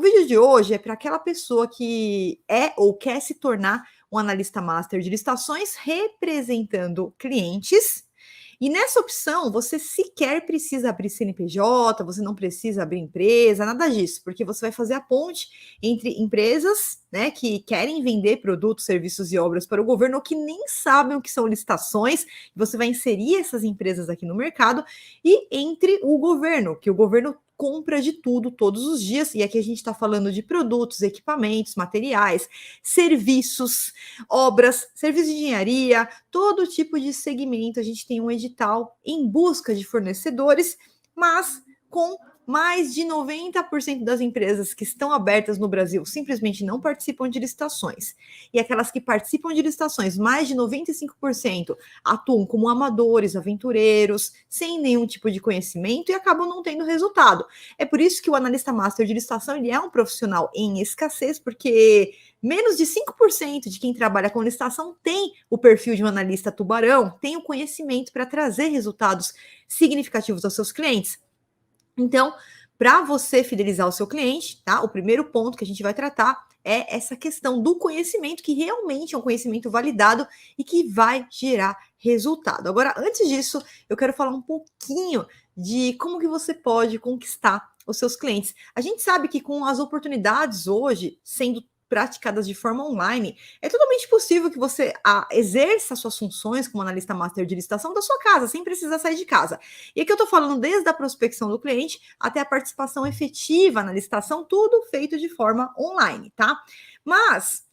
O vídeo de hoje é para aquela pessoa que é ou quer se tornar um analista master de licitações representando clientes. E nessa opção, você sequer precisa abrir CNPJ, você não precisa abrir empresa, nada disso, porque você vai fazer a ponte entre empresas, né, que querem vender produtos, serviços e obras para o governo ou que nem sabem o que são licitações. Você vai inserir essas empresas aqui no mercado e entre o governo, que o governo compra de tudo todos os dias, e aqui a gente está falando de produtos, equipamentos, materiais, serviços, obras, serviços de engenharia, todo tipo de segmento. A gente tem um edital em busca de fornecedores, mas com mais de 90% das empresas que estão abertas no Brasil simplesmente não participam de licitações. E aquelas que participam de licitações, mais de 95% atuam como amadores, aventureiros, sem nenhum tipo de conhecimento e acabam não tendo resultado. É por isso que o analista master de licitação ele é um profissional em escassez, porque menos de 5% de quem trabalha com licitação tem o perfil de um analista tubarão, tem o conhecimento para trazer resultados significativos aos seus clientes. Então, para você fidelizar o seu cliente, tá? O primeiro ponto que a gente vai tratar é essa questão do conhecimento, que realmente é um conhecimento validado e que vai gerar resultado. Agora, antes disso, eu quero falar um pouquinho de como que você pode conquistar os seus clientes. A gente sabe que com as oportunidades hoje sendo praticadas de forma online, é totalmente possível que você exerça suas funções como analista master de licitação da sua casa, sem precisar sair de casa. E aqui eu estou falando desde a prospecção do cliente até a participação efetiva na licitação, tudo feito de forma online, tá? Mas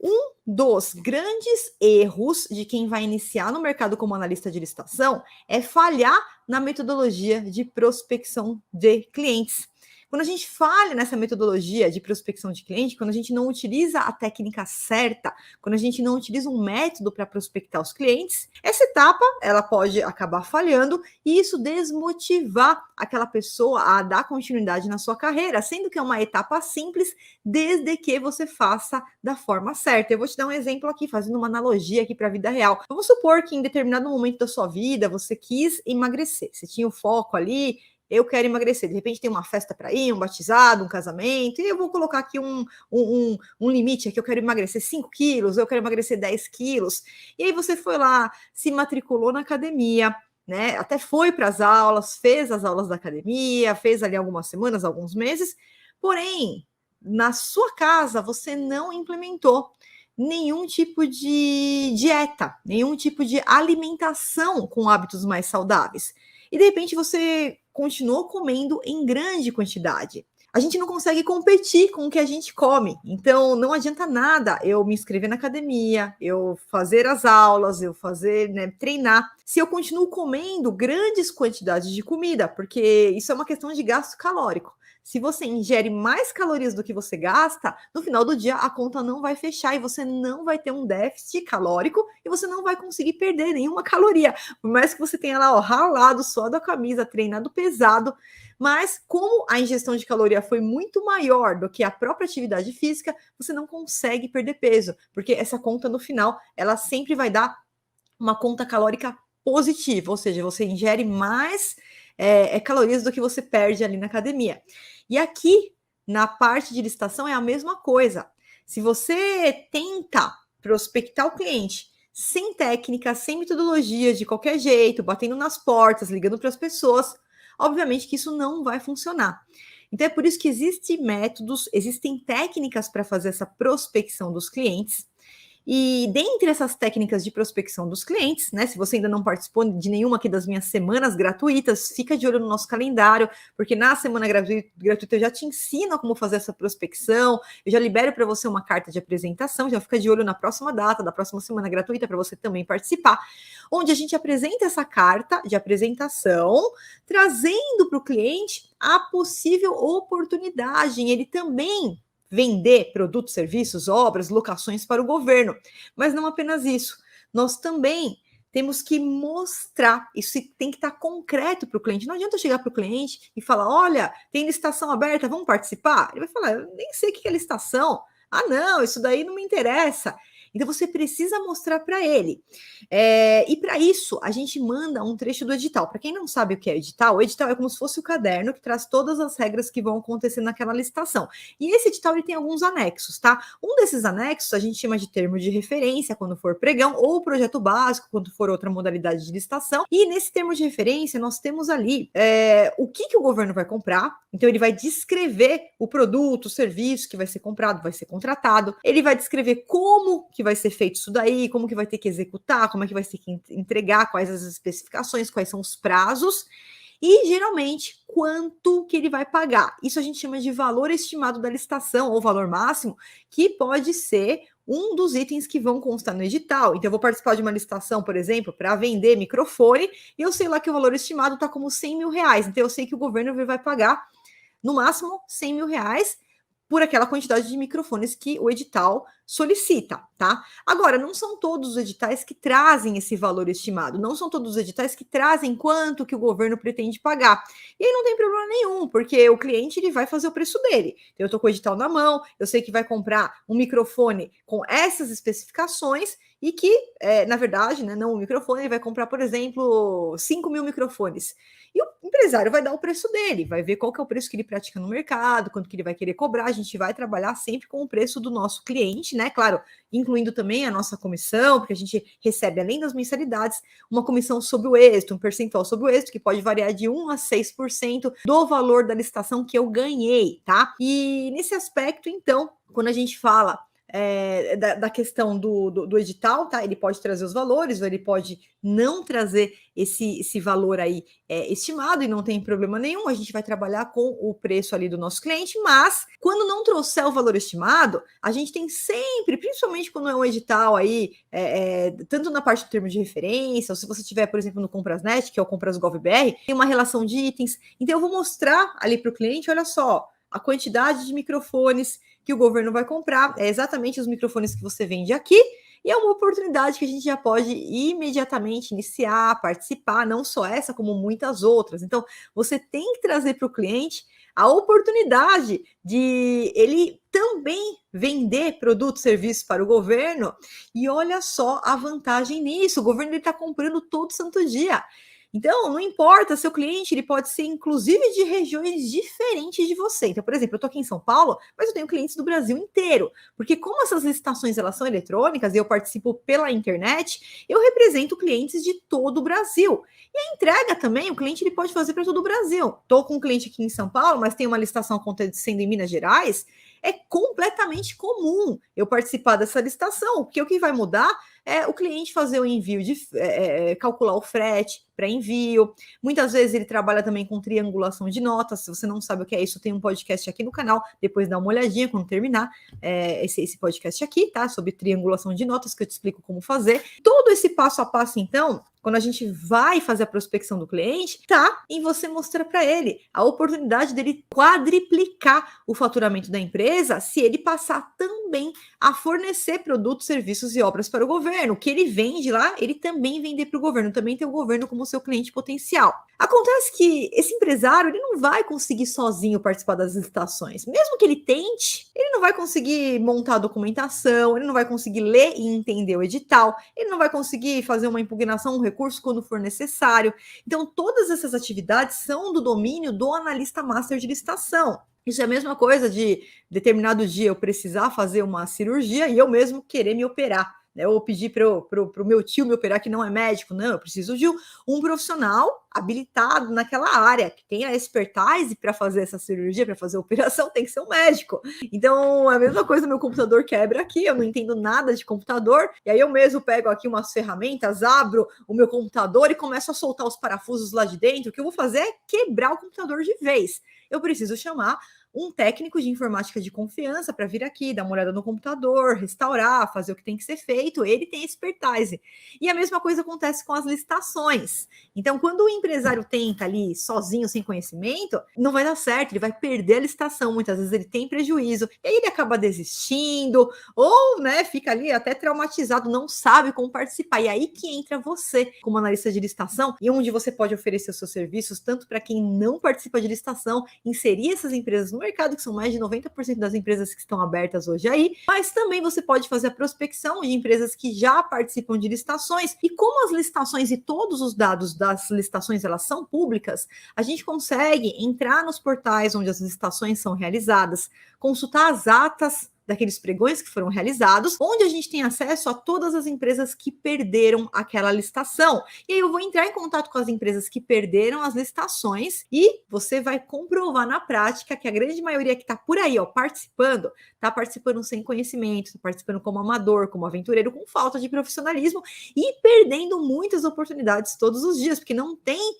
um dos grandes erros de quem vai iniciar no mercado como analista de licitação é falhar na metodologia de prospecção de clientes. Quando a gente falha nessa metodologia de prospecção de cliente, quando a gente não utiliza a técnica certa, quando a gente não utiliza um método para prospectar os clientes, essa etapa ela pode acabar falhando e isso desmotivar aquela pessoa a dar continuidade na sua carreira, sendo que é uma etapa simples, desde que você faça da forma certa. Eu vou te dar um exemplo aqui, fazendo uma analogia aqui para a vida real. Vamos supor que em determinado momento da sua vida você quis emagrecer, você tinha o foco ali, eu quero emagrecer, de repente tem uma festa para ir, um batizado, um casamento, e eu vou colocar aqui um limite aqui, eu quero emagrecer 5 quilos, eu quero emagrecer 10 quilos, e aí você foi lá, se matriculou na academia, né, até foi para as aulas, fez as aulas da academia, fez ali algumas semanas, alguns meses, porém, na sua casa você não implementou nenhum tipo de dieta, nenhum tipo de alimentação com hábitos mais saudáveis. E de repente você continuou comendo em grande quantidade. A gente não consegue competir com o que a gente come. Então, não adianta nada eu me inscrever na academia, eu fazer as aulas, eu fazer, né, treinar, se eu continuo comendo grandes quantidades de comida, porque isso é uma questão de gasto calórico. Se você ingere mais calorias do que você gasta, no final do dia a conta não vai fechar e você não vai ter um déficit calórico e você não vai conseguir perder nenhuma caloria. Por mais que você tenha lá, ó, ralado, suado a camisa, treinado pesado, mas como a ingestão de caloria foi muito maior do que a própria atividade física, você não consegue perder peso, porque essa conta no final, ela sempre vai dar uma conta calórica positiva, ou seja, você ingere mais calorias do que você perde ali na academia. E aqui, na parte de licitação, é a mesma coisa. Se você tenta prospectar o cliente sem técnica, sem metodologia, de qualquer jeito, batendo nas portas, ligando para as pessoas, obviamente que isso não vai funcionar. Então é por isso que existem métodos, existem técnicas para fazer essa prospecção dos clientes. E dentre essas técnicas de prospecção dos clientes, né? Se você ainda não participou de nenhuma aqui das minhas semanas gratuitas, fica de olho no nosso calendário, porque na semana gratuita eu já te ensino como fazer essa prospecção, eu já libero para você uma carta de apresentação, já fica de olho na próxima data da próxima semana gratuita para você também participar, onde a gente apresenta essa carta de apresentação, trazendo para o cliente a possível oportunidade em ele também vender produtos, serviços, obras, locações para o governo. Mas não apenas isso. Nós também temos que mostrar, isso tem que estar concreto para o cliente. Não adianta eu chegar para o cliente e falar, olha, tem licitação aberta, vamos participar? Ele vai falar, eu nem sei o que é licitação. Ah, não, isso daí não me interessa. Então você precisa mostrar para ele. E para isso, a gente manda um trecho do edital. Para quem não sabe o que é edital, o edital é como se fosse o caderno que traz todas as regras que vão acontecer naquela licitação. E esse edital ele tem alguns anexos, tá? Um desses anexos a gente chama de termo de referência quando for pregão, ou projeto básico quando for outra modalidade de licitação. E nesse termo de referência nós temos ali o que o governo vai comprar. Então ele vai descrever o produto, o serviço que vai ser comprado, vai ser contratado. Ele vai descrever como que vai ser feito isso daí, como que vai ter que executar, como é que vai ter que entregar, quais as especificações, quais são os prazos e geralmente quanto que ele vai pagar. Isso a gente chama de valor estimado da licitação ou valor máximo, que pode ser um dos itens que vão constar no edital. Então, eu vou participar de uma licitação, por exemplo, para vender microfone, e eu sei lá que o valor estimado está como R$100 mil. Então, eu sei que o governo vai pagar, no máximo, R$100 mil por aquela quantidade de microfones que o edital solicita, tá? Agora, não são todos os editais que trazem esse valor estimado, não são todos os editais que trazem quanto que o governo pretende pagar. E aí não tem problema nenhum, porque o cliente ele vai fazer o preço dele. Eu estou com o edital na mão, eu sei que vai comprar um microfone com essas especificações e que, na verdade, né, não o microfone, ele vai comprar, por exemplo, 5 mil microfones. E o empresário vai dar o preço dele, vai ver qual que é o preço que ele pratica no mercado, quanto que ele vai querer cobrar. A gente vai trabalhar sempre com o preço do nosso cliente, né? Claro, incluindo também a nossa comissão, porque a gente recebe, além das mensalidades, uma comissão sobre o êxito, um percentual sobre o êxito, que pode variar de 1 a 6% do valor da licitação que eu ganhei, tá? E nesse aspecto, então, quando a gente fala da questão do edital, tá? Ele pode trazer os valores, ou ele pode não trazer esse valor aí estimado, e não tem problema nenhum, a gente vai trabalhar com o preço ali do nosso cliente, mas quando não trouxer o valor estimado, a gente tem sempre, principalmente quando é um edital aí, tanto na parte do termo de referência, ou se você tiver, por exemplo, no Comprasnet, que é o Compras Gov.br, tem uma relação de itens, então eu vou mostrar ali para o cliente, olha só, a quantidade de microfones que o governo vai comprar, é exatamente os microfones que você vende aqui, e é uma oportunidade que a gente já pode imediatamente iniciar, participar, não só essa, como muitas outras. Então, você tem que trazer para o cliente a oportunidade de ele também vender produtos e serviços para o governo, e olha só a vantagem nisso, o governo está comprando todo santo dia. Então, não importa, seu cliente ele pode ser inclusive de regiões diferentes de você. Então, por exemplo, eu estou aqui em São Paulo, mas eu tenho clientes do Brasil inteiro, porque como essas licitações elas são eletrônicas e eu participo pela internet, eu represento clientes de todo o Brasil. E a entrega também, o cliente ele pode fazer para todo o Brasil. Estou com um cliente aqui em São Paulo, mas tem uma licitação acontecendo em Minas Gerais, é completamente comum eu participar dessa licitação, porque o que vai mudar é o cliente fazer o envio, calcular o frete para envio. Muitas vezes ele trabalha também com triangulação de notas. Se você não sabe o que é isso, tem um podcast aqui no canal. Depois dá uma olhadinha quando terminar esse podcast aqui, tá? Sobre triangulação de notas, que eu te explico como fazer. Todo esse passo a passo, então, quando a gente vai fazer a prospecção do cliente, tá em você mostrar para ele a oportunidade dele quadriplicar o faturamento da empresa se ele passar também a fornecer produtos, serviços e obras para o governo. O que ele vende lá, ele também vender para o governo, também tem o governo como seu cliente potencial. Acontece que esse empresário ele não vai conseguir sozinho participar das licitações. Mesmo que ele tente, ele não vai conseguir montar a documentação, ele não vai conseguir ler e entender o edital, ele não vai conseguir fazer uma impugnação, um recurso quando for necessário. Então, todas essas atividades são do domínio do analista master de licitação. Isso é a mesma coisa de determinado dia eu precisar fazer uma cirurgia e eu mesmo querer me operar, né? Ou pedir para o meu tio me operar, que não é médico. Não, eu preciso de um profissional habilitado naquela área, que tenha expertise para fazer essa cirurgia, para fazer a operação, tem que ser um médico. Então, é a mesma coisa, meu computador quebra aqui, eu não entendo nada de computador, e aí eu mesmo pego aqui umas ferramentas, abro o meu computador e começo a soltar os parafusos lá de dentro. O que eu vou fazer é quebrar o computador de vez. Eu preciso chamar um técnico de informática de confiança para vir aqui, dar uma olhada no computador, restaurar, fazer o que tem que ser feito. Ele tem expertise. E a mesma coisa acontece com as licitações. Então, quando o empresário tenta ali sozinho, sem conhecimento, não vai dar certo, ele vai perder a licitação, muitas vezes ele tem prejuízo, e aí ele acaba desistindo, ou, né, fica ali até traumatizado, não sabe como participar. E aí que entra você como analista de licitação, e onde você pode oferecer os seus serviços, tanto para quem não participa de licitação, inserir essas empresas no mercado, que são mais de 90% das empresas que estão abertas hoje aí, mas também você pode fazer a prospecção de empresas que já participam de licitações, e como as licitações e todos os dados das licitações elas são públicas, a gente consegue entrar nos portais onde as licitações são realizadas, consultar as atas daqueles pregões que foram realizados, onde a gente tem acesso a todas as empresas que perderam aquela licitação. E aí eu vou entrar em contato com as empresas que perderam as licitações e você vai comprovar na prática que a grande maioria que está por aí, ó, participando, está participando sem conhecimento, está participando como amador, como aventureiro, com falta de profissionalismo e perdendo muitas oportunidades todos os dias, porque não tem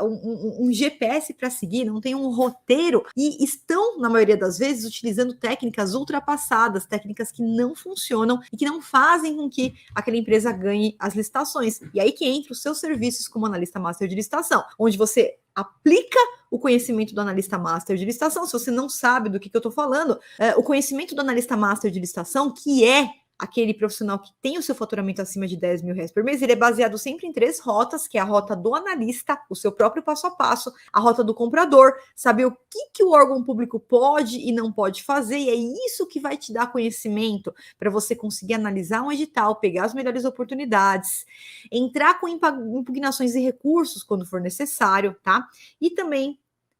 um GPS para seguir, não tem um roteiro, e estão, na maioria das vezes, utilizando técnicas ultrapassadas, técnicas que não funcionam e que não fazem com que aquela empresa ganhe as licitações. E aí que entra os seus serviços como analista master de licitação, onde você aplica o conhecimento do analista master de licitação. Se você não sabe do que eu estou falando, o conhecimento do analista master de licitação, que é aquele profissional que tem o seu faturamento acima de 10 mil reais por mês, ele é baseado sempre em 3 rotas, que é a rota do analista, o seu próprio passo a passo, a rota do comprador, saber o que o órgão público pode e não pode fazer, e é isso que vai te dar conhecimento para você conseguir analisar um edital, pegar as melhores oportunidades, entrar com impugnações e recursos quando for necessário, tá? E também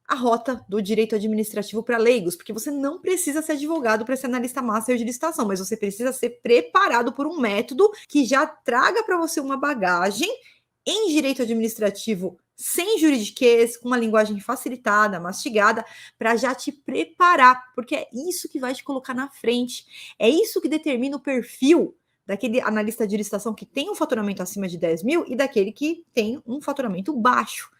a rota do direito administrativo para leigos, porque você não precisa ser advogado para ser analista master de licitação, mas você precisa ser preparado por um método que já traga para você uma bagagem em direito administrativo sem juridiquês, com uma linguagem facilitada, mastigada, para já te preparar, porque é isso que vai te colocar na frente, é isso que determina o perfil daquele analista de licitação que tem um faturamento acima de 10 mil e daquele que tem um faturamento baixo.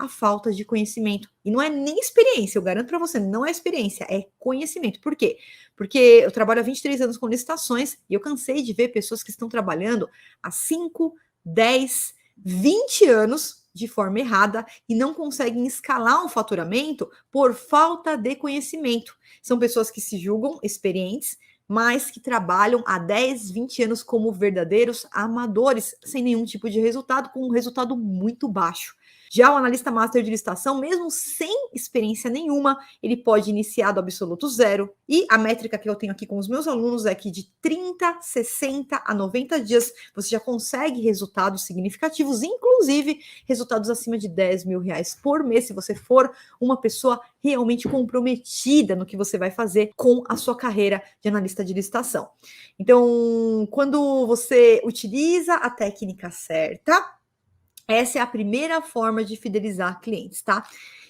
A falta de conhecimento. E não é nem experiência, eu garanto para você, não é experiência, é conhecimento. Por quê? Porque eu trabalho há 23 anos com licitações e eu cansei de ver pessoas que estão trabalhando há 5, 10, 20 anos de forma errada e não conseguem escalar um faturamento por falta de conhecimento. São pessoas que se julgam experientes, mas que trabalham há 10, 20 anos como verdadeiros amadores, sem nenhum tipo de resultado, com um resultado muito baixo. Já o analista master de licitação, mesmo sem experiência nenhuma, ele pode iniciar do absoluto zero. E a métrica que eu tenho aqui com os meus alunos é que de 30, 60 a 90 dias você já consegue resultados significativos, inclusive resultados acima de 10 mil reais por mês, se você for uma pessoa realmente comprometida no que você vai fazer com a sua carreira de analista de licitação. Então, quando você utiliza a técnica certa, essa é a primeira forma de fidelizar clientes, tá?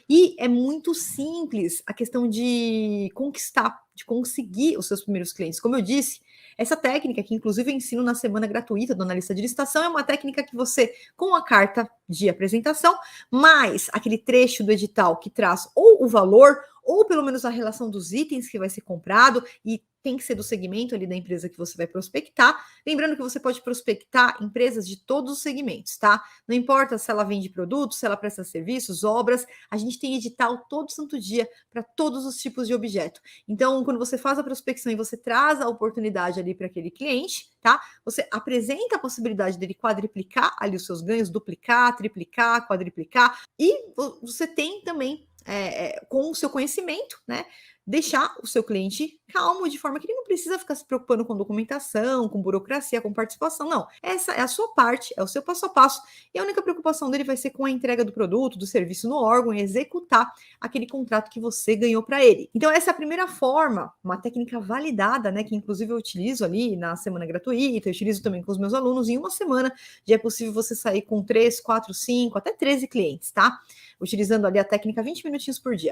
E é muito simples a questão de conquistar, de conseguir os seus primeiros clientes. Como eu disse, essa técnica, que inclusive eu ensino na semana gratuita do analista de licitação, é uma técnica que você, com a carta de apresentação, mais aquele trecho do edital que traz ou o valor, ou pelo menos a relação dos itens que vai ser comprado, e tem que ser do segmento ali da empresa que você vai prospectar. Lembrando que você pode prospectar empresas de todos os segmentos, tá? Não importa se ela vende produtos, se ela presta serviços, obras, a gente tem edital todo santo dia para todos os tipos de objeto. Então, quando você faz a prospecção e você traz a oportunidade ali para aquele cliente, tá? Você apresenta a possibilidade dele quadriplicar ali os seus ganhos, duplicar, triplicar, quadriplicar, e você tem também, com o seu conhecimento, né? Deixar o seu cliente calmo, de forma que ele não precisa ficar se preocupando com documentação, com burocracia, com participação, não. Essa é a sua parte, é o seu passo a passo, e a única preocupação dele vai ser com a entrega do produto, do serviço no órgão, e executar aquele contrato que você ganhou para ele. Então, essa é a primeira forma, uma técnica validada, né, que inclusive eu utilizo ali na semana gratuita, eu utilizo também com os meus alunos. Em uma semana já é possível você sair com 3, 4, 5, até 13 clientes, tá? Utilizando ali a técnica 20 minutinhos por dia.